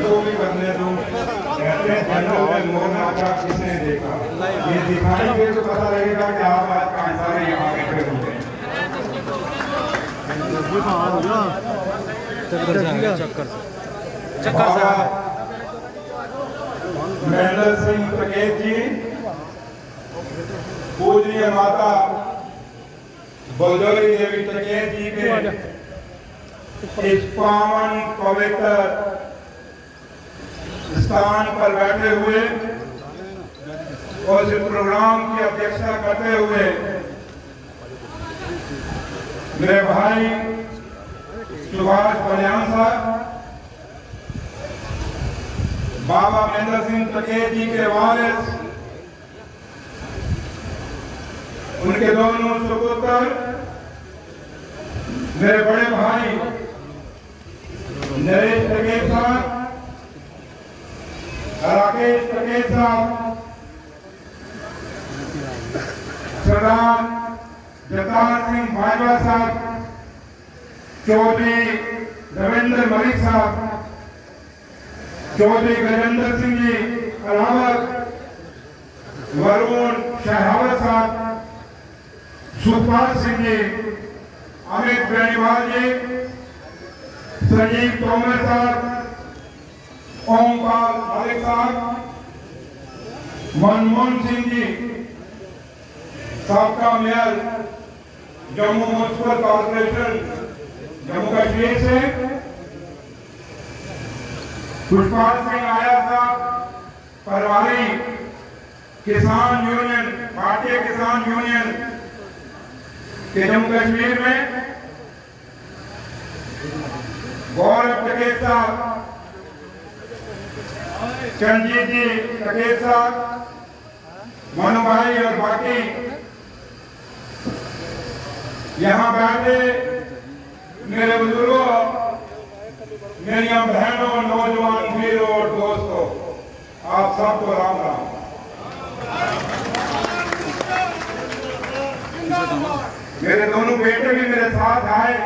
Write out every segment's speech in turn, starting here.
को भी करने दो। कहते हैं जंगल में मोर नाचा किसने देखा, ये दिखाएंगे तो पता लगेगा कि आप आज कहाँ सारे यहाँ बैठे होंगे। महेंद्र सिंह टिकैत जी, पूजनीय माता बलजोरी देवी टिकैत जी के इस पावन पवित्र स्थान पर बैठे हुए और इस प्रोग्राम की अध्यक्षता करते हुए मेरे भाई सुभाष बलियान साहब, बाबा महेंद्र सिंह टिकैत जी के वारिस, उनके दोनों सुपुत्र, मेरे बड़े भाई नरेश टिकैत साहब, राकेश टिकैत साहब, सरदार जगतार सिंह भाईवा साहब, चौधरी रविंद्र मलिक साहब, चौधरी गजेंद्र सिंह जी अलावत, वरुण शहावत साहब, सुखपाल सिंह जी, अमित बेनीवाल जी, संजीव तोमर साहब, ओमपाल मलिक साहब, मनमोहन सिंह जी, साबका mayor Jammu municipal corporation Jammu Kashmir से, पुष्पाल सिंह आया साहब, परवारी किसान यूनियन, भारतीय किसान यूनियन के जम्मू कश्मीर में, गौरव टिकैत साहब, चंजीत जी टिकैत साहब, मनु भाई और बाकी यहाँ बैठे मेरे बुजुर्गों, मेरी बहनों, नौजवान वीरों और दोस्तों, आप सबको राम राम। मेरे दोनों बेटे भी मेरे साथ आए।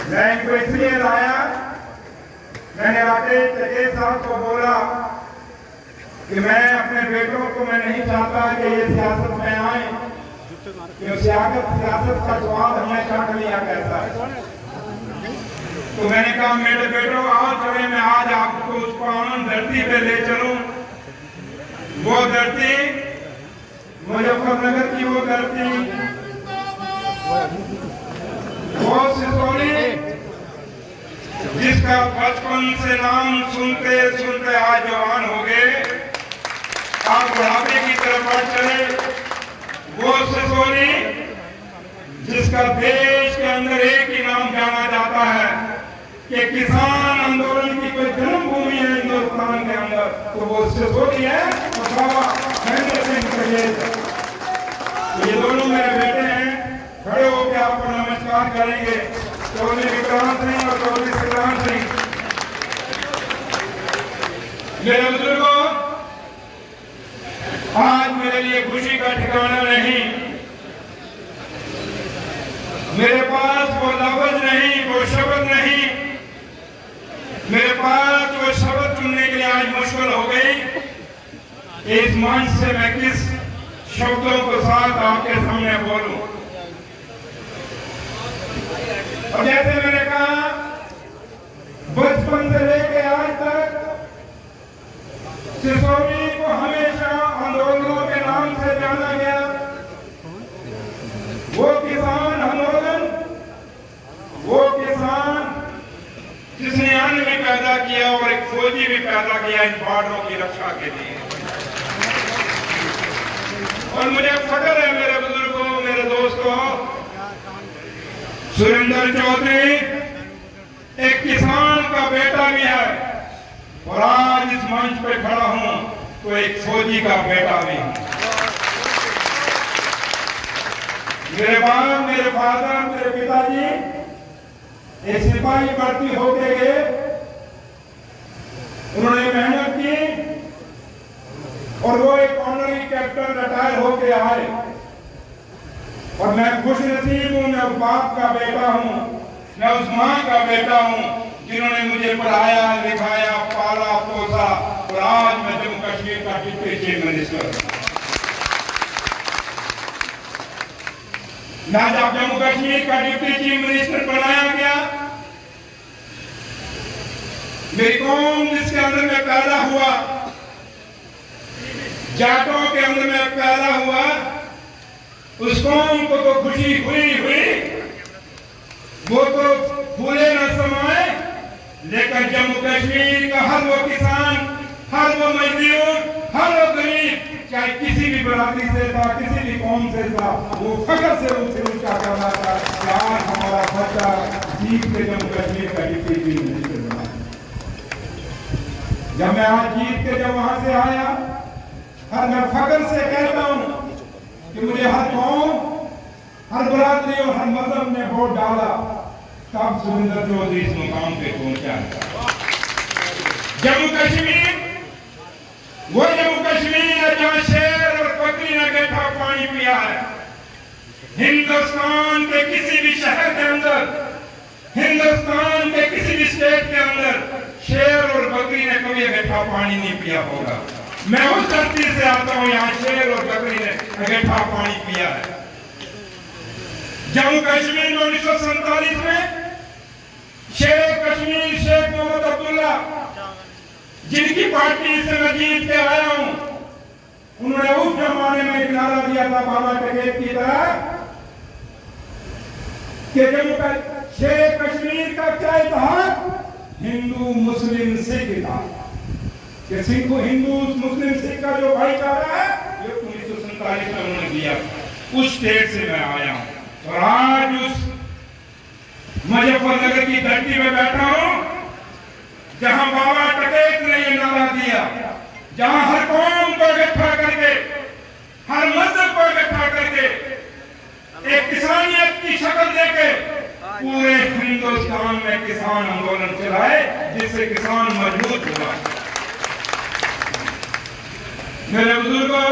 मैं इनको इसलिए लाया, मैंने राकेश टिकैत साहब को बोला कि मैं अपने बेटों को मैं नहीं चाहता कि ये सियासत में आए, सियासत का स्वाद हमने चाट लिया कैसा है। तो मैंने कहा मेरे बेटों आओ चले, मैं आज आपको उस पावन धरती पे ले चलूं। वो धरती मुजफ्फरनगर की, वो धरती, वो सिसोली जिसका बचपन से नाम सुनते सुनते आज जवान हो गए, आप बुढ़ापे की तरफ बढ़ चले। वो सिसोली जिसका देश के अंदर एक ही नाम जाना जाता है कि किसान आंदोलन की कोई जन्मभूमि है हिंदुस्तान के अंदर, तो वो सिसोली है और बाबा महेंद्र सिंह टिकैत। ये दोनों मेरे बेटे हैं, खड़े होकर आपको नमस्कार करेंगे, चौधरी विक्रांत सिंह और चौधरी सिद्धांत सिंह। मेरे बुजुर्गों, आज मेरे लिए खुशी का ठिकाना नहीं, मेरे पास वो लफ्ज नहीं, वो शब्द नहीं, मेरे पास वो शब्द चुनने के लिए आज मुश्किल हो गई। इस मंच से मैं किस शब्दों के साथ आपके सामने बोलूं। और जैसे मैंने कहा, बचपन से लेकर आज तक सिसोली को हमेशा आंदोलनों के नाम से जाना गया। वो किसान आंदोलन, वो किसान जिसने अन्न भी पैदा किया और एक फौजी भी पैदा किया इन बॉर्डरों की रक्षा के लिए। और मुझे फख्र है मेरे बुजुर्गों, मेरे दोस्तों, सुरेंद्र चौधरी एक किसान का बेटा भी है और आज इस मंच पे खड़ा हूं तो एक फौजी का बेटा भी हूं। मेरे बाप, मेरे फादर, मेरे पिताजी एक सिपाही भर्ती होके गए, उन्होंने मेहनत की और वो एक ऑनरी कैप्टन रिटायर होके आए। और मैं खुश नसीब हूं, मैं उस बाप का बेटा हूं, मैं उस मां का बेटा हूं जिन्होंने मुझे पढ़ाया, लिखाया, पाला, पोसा, और आज मैं जम्मू कश्मीर का डिप्टी चीफ मिनिस्टर हूं। मैं जब जम्मू कश्मीर का डिप्टी चीफ मिनिस्टर बनाया गया, मेरी कौम जिसके अंदर में पैदा हुआ, जाटों के अंदर में पैदा हुआ, उस कौम को तो खुशी हुई, वो तो फूले न समाए, लेकिन जम्मू कश्मीर का हर वो किसान, हर वो मजदूर, हर वो गरीब, चाहे किसी भी बरादरी से था, किसी भी कौम से था, वो फख्र से उनसे ऊंचा करना था कि आज हमारा बच्चा जीत के जम्मू कश्मीर का डिप्टी चीफ मिनिस्टर बना। जब मैं आज जीत के जब वहां से आया, हर मैं फख्र से कहता हूं कि मुझे हर कौम, हर बरादरी और हर मजहब ने वोट डाला, तब सुरेंद्र चौधरी इस मुकाम पे पहुंचा। जम्मू कश्मीर वो जम्मू कश्मीर है जहां शेर और बकरी ने गड्ढा पानी पिया है। हिंदुस्तान के किसी भी शहर के अंदर, हिंदुस्तान के किसी भी स्टेट के अंदर शेर और बकरी ने कभी गड्ढा पानी नहीं पिया होगा। मैं उस धरती से आता हूं, यहाँ शेर और बकरी ने गड्ढा पानी पिया है। जम्मू कश्मीर में 1947 में शेर कश्मीर शेख मोहम्मद अब्दुल्ला, जिनकी पार्टी से मैं जीत के आया हूं, उन्होंने उस जमाने में एक नारा दिया था बाबा टिकैत की तरह कि जम्मू का शेर कश्मीर का क्या इतिहास, हिंदू मुस्लिम सिख इतिहास, कि सिख हिंदू मुस्लिम सिख का जो भाईचारा है, ये 1947 में उन्होंने दिया। उस स्टेट से मैं आया हूं और आज उस मुजफ्फरनगर की धरती में बैठा हूं जहां बाबा टिकैत ने ये नारा दिया, जहां हर कौम को इकट्ठा करके, हर मजहब को इकट्ठा करके, एक किसानियत की शक्ल देके पूरे हिंदुस्तान में किसान आंदोलन चलाए, जिससे किसान मजबूत हुआ। मेरे बुजुर्गों,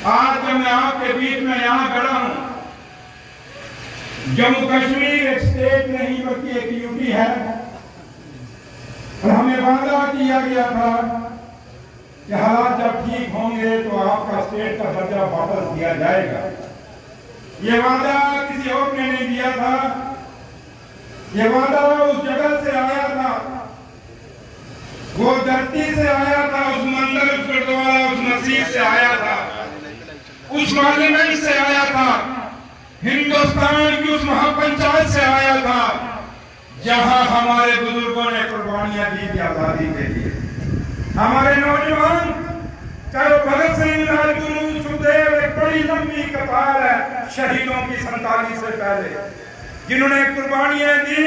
आज जब मैं आपके बीच में यहां खड़ा हूं, जम्मू कश्मीर एक स्टेट नहीं बल्कि एक यूटी है, और हमें वादा किया गया था कि हालात जब ठीक होंगे तो आपका स्टेट का दर्जा वापस दिया जाएगा। ये वादा किसी और ने नहीं दिया था, ये वादा उस जगह से आया था, वो धरती से आया था, उस मंदिर, उस गुरुद्वारा, उस मस्जिद से आया था, उस पार्लियामेंट से आया था, हिंदुस्तान की उस महापंचायत से आया था, जहां हमारे बुजुर्गों ने कुर्बानियां दी थी आजादी के लिए। हमारे नौजवान, चाहे वो भगत सिंह, राजगुरु, सुखदेव, एक बड़ी लंबी कतार है शहीदों की 47 से पहले, जिन्होंने कुर्बानियां दी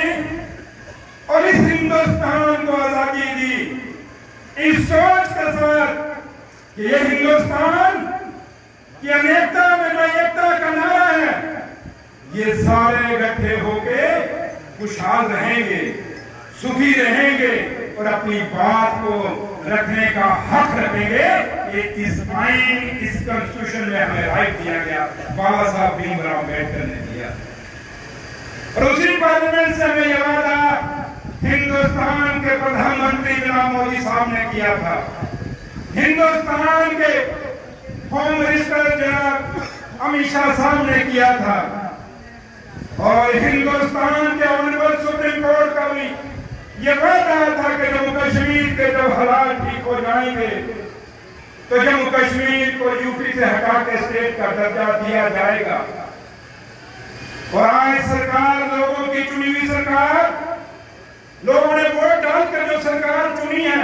और इस हिंदुस्तान को आजादी दी, इस सोच के साथ कि ये हिंदुस्तान की अनेकता में जो एकता का नारा है, ये सारे इकट्ठे होके खुशहाल रहेंगे, सुखी रहेंगे और अपनी बात को रखने का हक रखेंगे। इस आइन, इस कॉन्स्टिट्यूशन में हमें राइट दिया गया, बाबा साहब भीमराव अम्बेडकर ने दिया। और उसी पार्लियामेंट से हमें यह वादा हिंदुस्तान के प्रधानमंत्री जनाब मोदी साहब ने किया था, हिंदुस्तान के होम मिनिस्टर जनाब अमित शाह साहब ने किया था, और हिंदुस्तान के ऑनरेबल सुप्रीम कोर्ट का भी ये वादा था कि जम्मू कश्मीर के जब हालात ठीक हो जाएंगे तो जम्मू कश्मीर को यूपी से हटा के स्टेट का दर्जा दिया जाएगा। और आज सरकार, लोगों की चुनी हुई सरकार, लोगों ने वोट डालकर जो सरकार चुनी है,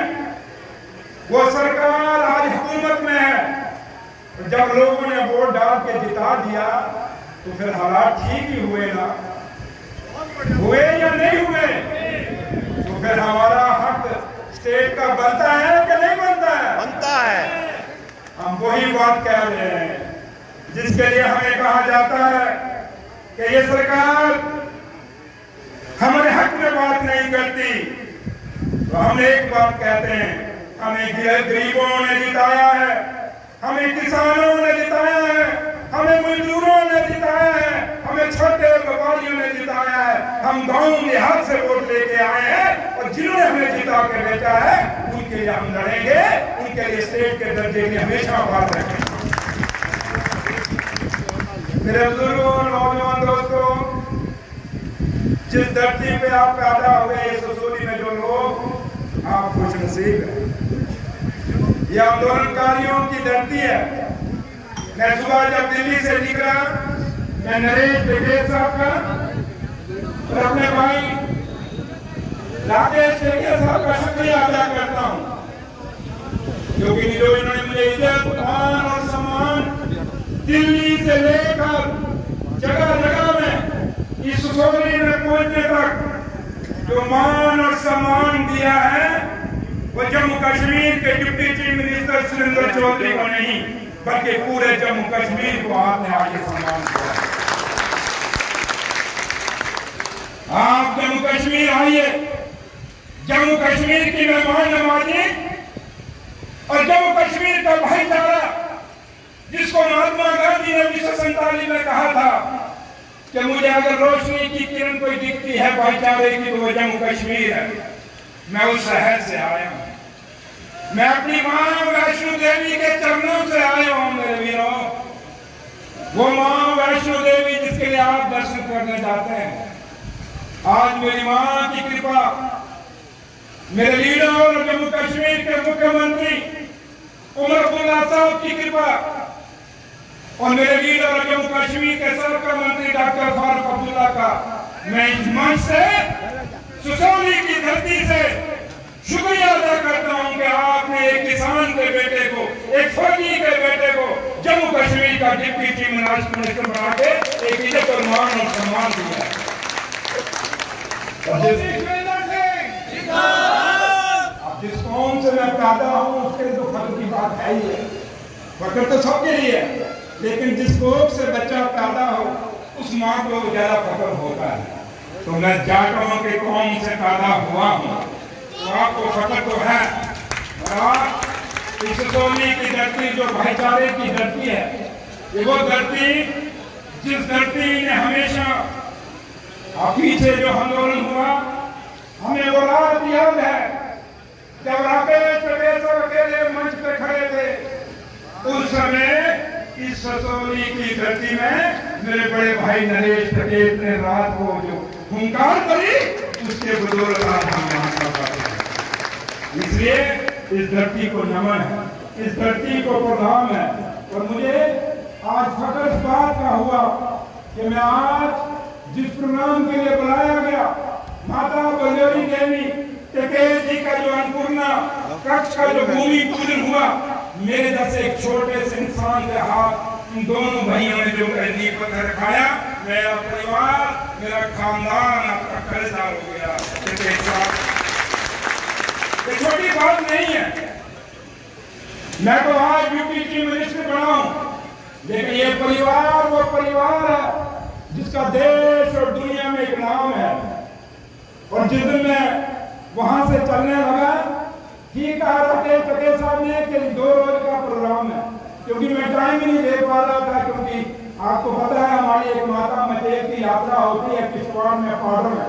वो सरकार आज हुकूमत में है। जब लोगों ने वोट डाल के जिता दिया तो फिर हालात ठीक ही हुए ना, हुए या नहीं हुए? तो फिर हमारा हक स्टेट का बनता है कि नहीं बनता है? बनता है। हम वही बात कह रहे हैं जिसके लिए हमें कहा जाता है कि ये सरकार हमारे हक में बात नहीं करती। तो हम एक बात कहते हैं, हमें गरीबों ने जिताया है, हमें किसानों ने जिताया है, हमें मजदूरों ने जिताया है, हमें छोटे व्यापारियों ने जिताया है। हम गांव देहात से वोट लेके आए हैं और जिन्होंने हमें जिता के भेजा है उनके लिए हम लड़ेंगे, उनके लिए स्टेट के दर्जे की हमेशा बात रखेंगे। मेरे बुजुर्गों, नौजवान दोस्तों, जिस धरती पे आप पैदा हुए ससुरी में जो लोग, आप खुश नसीब है। ये आंदोलनकारियों की धरती है। मैं सुबह जब दिल्ली से निकला, मैं नरेश टिकैत साहब का और अपने भाई राकेश टिकैत साहब का शुक्रिया अदा करता हूं, क्योंकि जो इन्होंने मुझे इज्जत, मान और सम्मान दिल्ली से लेकर जगह जगह में इस ससुरी में पहुंचने तक जो मान और सम्मान दिया है, वो जम्मू कश्मीर के deputy chief minister Surendra Chaudhary को नहीं बल्कि पूरे जम्मू कश्मीर को आपने आगे सम्मान दिया। आप जम्मू कश्मीर आइए, जम्मू कश्मीर की मेहमान नवाजी और जम्मू कश्मीर का भाईचारा, जिसको महात्मा गांधी ने 1947 में कहा था कि मुझे अगर रोशनी की किरण कोई दिखती है भाईचारे की तो वो जम्मू कश्मीर है। मैं उस शहर से आया हूं, मैं अपनी मां वैष्णो देवी के चरणों से आया हूं मेरे वीरों। वो मां वैष्णो देवी जिसके लिए आप दर्शन करने जाते हैं, आज मेरी मां की कृपा, मेरे लीडर और जम्मू कश्मीर के मुख्यमंत्री उमर अब्दुल्ला साहब की कृपा और मेरे लीडर और जम्मू कश्मीर के सबका मंत्री डॉक्टर फारूक अब्दुल्ला का मैं इस मंच से ससोली की धरती से शुक्रिया अदा करता हूं कि आपने एक किसान के बेटे को, एक फौजी के बेटे को जम्मू कश्मीर का डिप्टी चीफ मिनिस्टर बना के एक इज्जत और मान और सम्मान दिया। अब जिस कौम से मैं पैदा हूं उसके लिए तो फख्र की बात है ही है, फख्र तो सबके लिए है, लेकिन जिस कौम से बच्चा पैदा हो उस माँ को ज्यादा फख्र होता है। तो मैं जाटों के कौम से पैदा हुआ हूं तो आपको फख्र तो है। और इस ससोली की धरती जो भाईचारे की धरती है, ये वो धरती जिस धरती ने हमेशा पीछे जो आंदोलन हुआ, हमें वो रात याद है जब राकेश टिकैत अकेले मंच पे खड़े थे। उस समय इस ससोली की धरती में मेरे बड़े भाई नरेश टिकैत ने रात को जो हुंकार करी, उसके बदौलत आज हम यहाँ कर पाते हैं। इसलिए इस धरती को नमन है, इस धरती को प्रणाम है। और मुझे आज फख्र इस बात का हुआ कि मैं आज जिस प्रोग्राम के लिए बुलाया गया, माता बंजोरी देवी टिकैत जी का जो अन्नपूर्णा कक्ष का जो भूमि पूजन हुआ, मेरे जैसे एक छोटे से इंसान के हाथ इन दोनों भाइयों ने जो दीप रखाया, मेरा परिवार, मेरा खानदान आपका कर्जदार हो गया। ये छोटी बात नहीं है। मैं तो आज डिप्टी चीफ मिनिस्टर बना हूं, लेकिन ये परिवार वो परिवार है जिसका देश और दुनिया में एक नाम है। और जिस दिन मैं वहां से चलने लगा, ठीक कहा राकेश टिकैत साहब ने कि 2 रोज का प्रोग्राम है, क्योंकि मैं टाइम ही नहीं दे पा रहा था, क्योंकि आपको पता है हमारी एक माता मचेल की यात्रा होती है किश्तवाड़ में, पाउडर में,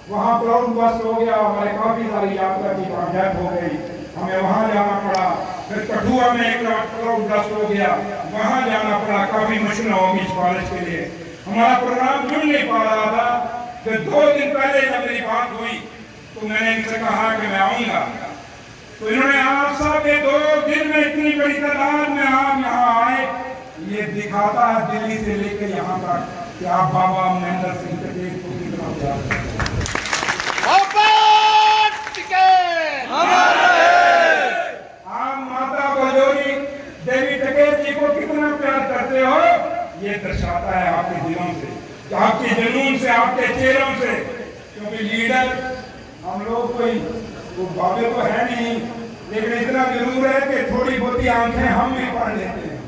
वहाँ क्राउड बस्ट हो गया, हमारे काफी सारी यात्रा की कामयाब हो गई, हमें वहाँ जाना पड़ा। फिर कठुआ में एक क्राउड बस्ट हो गया, वहाँ जाना पड़ा, काफी मुश्किल होगी इस कॉलेज के लिए, हमारा प्रोग्राम जुड़ नहीं पा रहा था। फिर 2 दिन पहले जब मेरी बात हुई तो मैंने इनसे कहा कि मैं आऊंगा, तो इन्होंने आप सबके 2 दिन में इतनी बड़ी तादाद में आप यहाँ आए, ये दिखाता है दिल्ली से लेकर यहाँ तक कि आप बाबा महेंद्र सिंह टिकैत को कितना प्यार करते हैं। आप माता बंजोरी देवी टिकैत जी को कितना प्यार करते हो, ये दर्शाता है आपके दिलों से, आपके जुनून से, आपके चेहरों से। क्योंकि लीडर हम लोग कोई वो बाबे तो है नहीं, लेकिन इतना जरूर है कि थोड़ी बहुती आंखें हम भी पढ़ लेते हैं,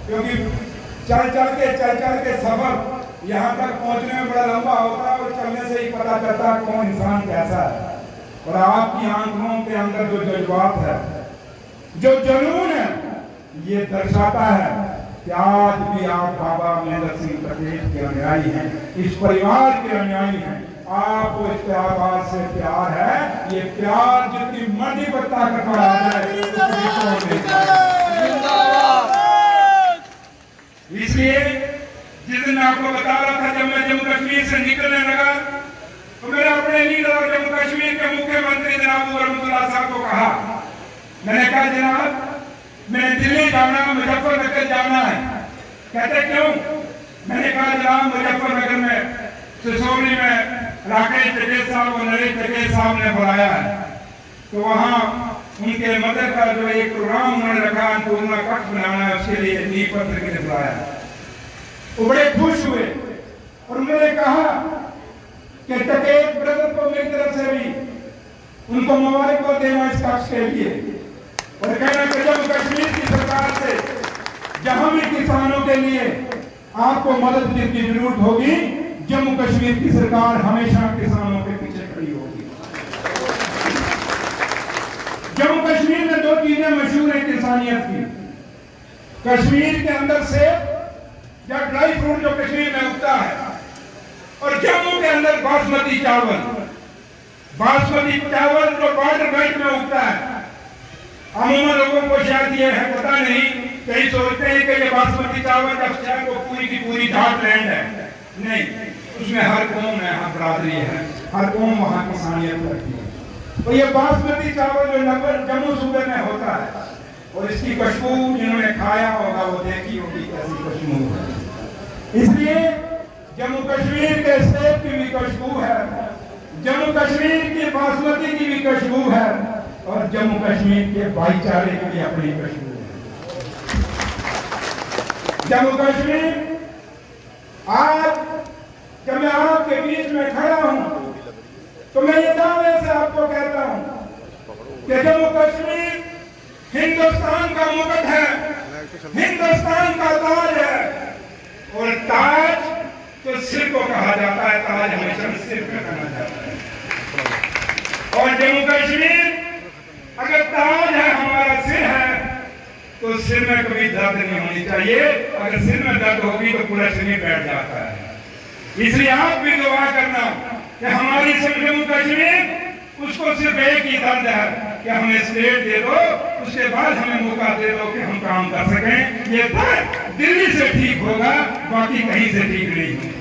क्योंकि चल चल के सफर यहाँ तक पहुँचने में बड़ा लंबा होता है और चलने से ही पता चलता है कौन इंसान कैसा है। और आपकी आंखों के अंदर जो जज्बात है, जो जुनून है, ये दर्शाता है कि आज भी आप बाबा महेंद्र सिंह पटेल के अनुयायी हैं, इस परिवार के अनुयायी हैं। आपको इस त्योहार से प्यार है, ये प्यार जितनी मर्जी पर ताकत बढ़ा जाए। इसलिए जिस दिन मैं आपको बता रहा था, जब मैं जम्मू कश्मीर से निकलने लगा तो मैंने अपने लीडर और जम्मू कश्मीर के मुख्यमंत्री जनाब रहमतुल्लाह साहब को कहा, मैंने कहा जनाब मैंने दिल्ली जाना, मुजफ्फरनगर जाना है। कहते क्यों? मैंने कहा जनाब मुजफ्फरनगर में सिसोली में राकेश टिकैत साहब और नरेश टिकैत साहब ने बुलाया है, तो वहाँ उनके मदद का जो एक प्रोग्राम उन्होंने रखा, अन्नपूर्णा कक्ष बनाना है, उसके लिए नींव पत्र के लिए बुलाया। वो बड़े खुश हुए और उन्होंने कहा कि टिकैत ब्रदर को मेरी तरफ से भी उनको मुबारकबाद देना इस कक्ष के लिए, और कहना कि जम्मू कश्मीर की सरकार से जहां भी किसानों के लिए आपको मदद की जरूरत होगी, जम्मू कश्मीर की सरकार हमेशा किसानों के पीछे खड़ी होगी। जम्मू कश्मीर में दो चीजें मशहूर हैं किसानियत की। कश्मीर के अंदर से या ड्राई फ्रूट जो कश्मीर में उगता है, और जम्मू के अंदर बासमती चावल जो बॉर्डर बेल्ट में उगता है। अमूमन लोगों को शायद ये है पता नहीं, कई सोचते हैं कि ये बासमती चावल का शहर को पूरी की पूरी झाट लैंड है। नहीं, उसमें हर कौम है, हर बरादरी है, हर कौम वहाँ किसानियत करती है। तो ये बासमती चावल जो जम्मू सूबे में होता है, और इसकी खुशबू जिन्होंने खाया होगा वो देखी होगी कैसी खुशबू है। इसलिए जम्मू कश्मीर के सेब की भी खुशबू है, जम्मू कश्मीर की बासमती की भी खुशबू है, और जम्मू कश्मीर के भाईचारे की भी अपनी खुशबू है। जम्मू कश्मीर आज जब मैं आपके बीच में खड़ा हूं तो मैं ये दावे से आपको कहता हूं कि जम्मू कश्मीर हिंदुस्तान का मुकुट है, हिंदुस्तान का ताज है, और ताज तो सिर को कहा जाता है, ताज हमेशा सिर पे कहा जाता है। और जम्मू कश्मीर अगर ताज है, हमारा सिर है, तो सिर में कभी दर्द नहीं होनी चाहिए। अगर सिर में दर्द होगी तो पूरा शरीर बैठ जाता है। इसलिए आप भी दुआ करना कि हमारी जम्मू कश्मीर उसको सिर्फ एक ही दर्द है कि हमें स्टेट दे दो, उसके बाद हमें मौका दे दो कि हम काम कर सकें। ये दर्द दिल्ली से ठीक होगा, बाकी कहीं से ठीक नहीं होगा।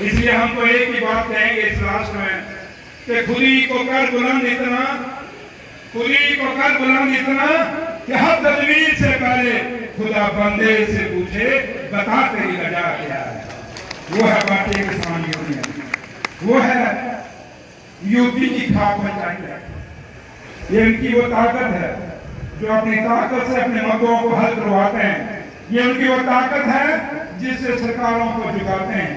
इसलिए हम तो एक ही बात कहेंगे इस राष्ट्र में कि खुदी को कर बुलंद इतना कि हर तदबीर से पहले खुदा बंदे से पूछे बता तेरी वजह क्या है। वो है भारतीय किसान यूनियन, वो है यूपी की खाप पंचायत। ये इनकी वो ताकत है जो अपनी ताकत से अपने मसलों को हल करवाते हैं। ये उनकी वो ताकत है जिससे सरकारों को झुकाते हैं।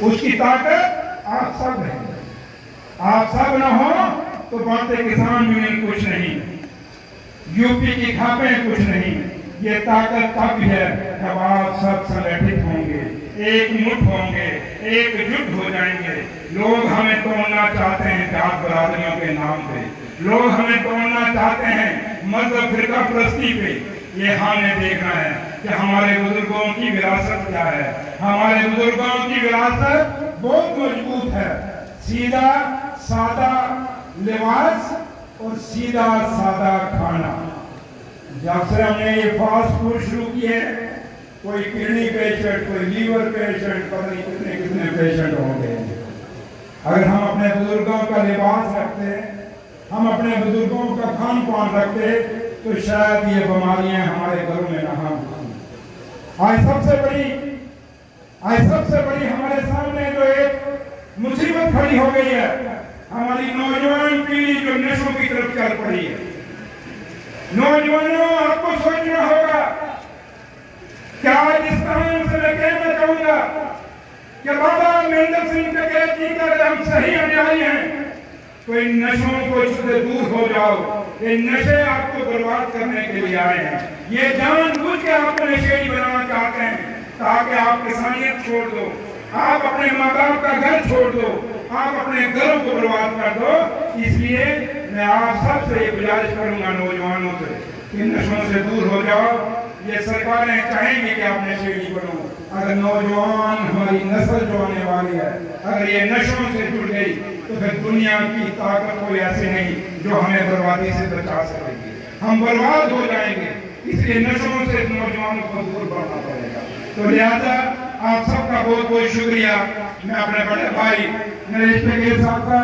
उसकी ताकत आप सब है। आप सब न हो तो भारतीय किसान यूनियन कुछ नहीं, यूपी की खापें कुछ नहीं। ये ताकत तब है जब आप सब संगठित होंगे, एक मुठ होंगे, एकजुट हो जाएंगे। लोग हमें तोड़ना चाहते हैं जात बरादरियों के नाम पे, लोग हमें तोड़ना चाहते हैं मजहब फिरका परस्ती पे। ये हमें देखना है कि हमारे बुजुर्गों की विरासत क्या है। हमारे बुजुर्गों की विरासत बहुत मजबूत है। सीधा सादा लिबास और सीधा सादा खाना। जब से हमने ये फास्ट फूड शुरू किए, कोई किडनी पेशेंट, कोई लीवर पेशेंट, पता नहीं कितने कितने पेशेंट हो गए। अगर हम अपने बुजुर्गों का लिबास रखते, हम अपने बुजुर्गों का खान पान रखते, तो शायद ये बीमारियां हमारे घरों में ना होती। आज सबसे बड़ी हमारे सामने जो एक मुसीबत खड़ी हो गई है, हमारी नौजवान पीढ़ी जो नशों की तरफ चल पड़ी है। नौजवानों, आपको सोचना होगा क्या इस स्थान से मैं कहना चाहूंगा कि बाबा महेंद्र सिंह टिकैत जी का हम सही अनुयायी हैं तो इन नशों को से दूर हो जाओ। ये नशे आपको बर्बाद करने के लिए आए हैं। ये जानबूझ के आपको नशेड़ी बनाना चाहते हैं ताकि आप किसानियत छोड़ दो, आप अपने माँ बाप का घर छोड़ दो, आप अपने घरों को बर्बाद कर दो। इसलिए मैं आप सबसे ये गुजारिश करूंगा नौजवानों से कि नशों से दूर हो जाओ। ये सरकारें चाहेंगी कि आप नशेड़ी बनो। अगर नौजवान हमारी नस्ल जो आने वाली है अगर ये नशों से जुड़ गई तो फिर दुनिया की ताकत कोई ऐसी नहीं जो हमें बर्बादी से बचा सकेगी। हम बर्बाद हो जाएंगे। इसलिए नशों से नौजवानों को दूर बढ़ना पड़ेगा। तो लिहाजा आप सबका बहुत बहुत शुक्रिया। मैं अपने बड़े भाई नरेश टेकेल साहब का,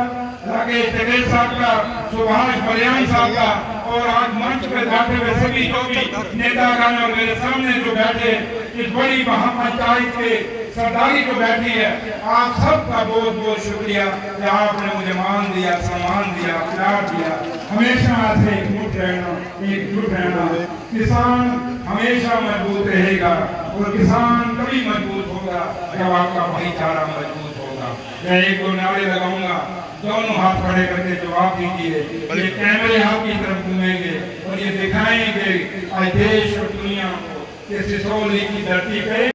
राकेश टेकेल साहब का, सुभाष बलियान साहब का और आज मंच पे बैठे हुए सभी जो भी नेतागण और मेरे सामने जो बैठे इस बड़ी महापंचायत के सरदारी जो बैठी है, आप सबका बहुत बहुत शुक्रिया कि आपने मुझे मान दिया, सम्मान दिया, प्यार दिया। हमेशा से एकजुट रहना। किसान हमेशा मजबूत रहेगा और किसान कभी मजबूत होगा जब आपका भाईचारा मजबूत होगा। मैं एक दो नारे लगाऊंगा, दोनों हाथ खड़े करके जवाब दीजिए। ये कैमरे आपकी तरफ घूमेंगे और ये दिखाएंगे आज देश और दुनिया को कि सिसोली की धरती पे